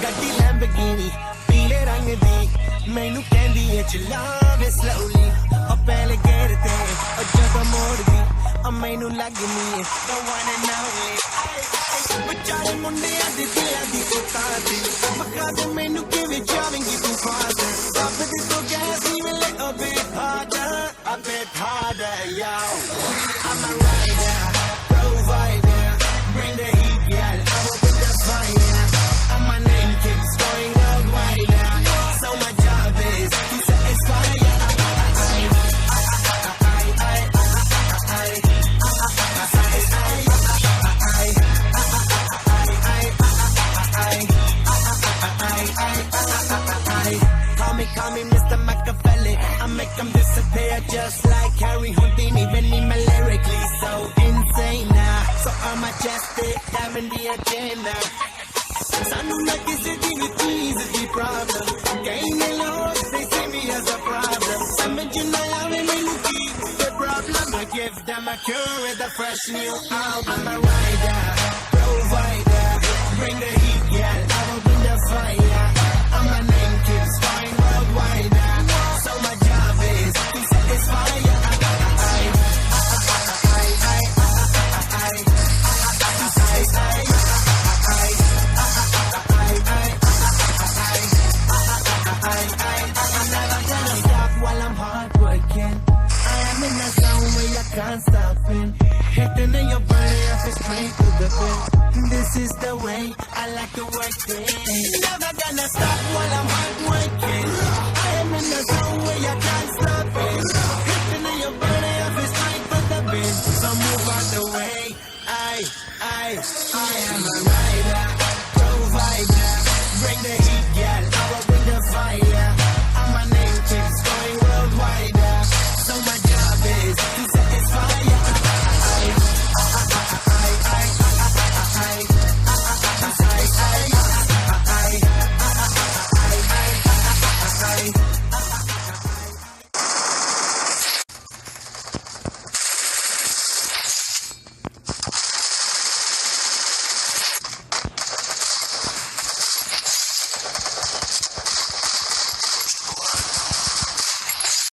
ਗੱਡੀ ਲੈਂਬਗੀਨੀ ਪੀਲੇ ਰੰਗ ਦੀ ਮੈਨੂੰ ਕਹਿੰਦੀ ਏ ਚਲਾ ਵੇ slowly ਉਹ ਪਹਿਲੇ ਗੇਰ ਤੇ ਉਹ ਜਦੋਂ ਮੋੜਦੀ ਉਹ ਮੈਨੂੰ ਲੱਗਨੀ ਏ the one and only ਵਿਚਾਰੇ ਮੁੰਡਿਆਂ ਦੇ ਦਿਲਾਂ ਦੀ ਉਤਾਰਦੀ ਮੱਕਾ ਦੇ ਮੈਨੂੰ ਕਿਵੇਂ ਜਾਵੇਂਗੀ ਤੂੰ ਫਾਦਰ ਰੱਬ ਦੀ ਤੋਂ ਗੈਸ ਹੀ ਮਿਲੇ a bit harder yo I'm a rider provider bring the heat girl I will put the fire and my name keeps going worldwide now so my job is to satisfy ya Call me Mr. Machiavelli I make them disappear just like Harry Houdini Vinny me lyrically so insane now So I'm majestic, having the agenda Sanu na kisi di with cheese is the problem Gaining lows, they see me as a problem Samajhin na aave mainu ki the problem I give them a cure with a fresh new album I'm a rider, provider Bring the heat, yeah, I will bring the fire And my name keeps going worldwide now So my job is to satisfy ya While I'm hardworking I am in a zone where I can't stop in Hitting in your body, I feel straight to the bed This is the way I like to work it Never gonna stop while I'm hardworking I am in a zone where I can't stop it Hitting in your body, I feel straight to the bed So move out the way I am a rider, provider Bring the heat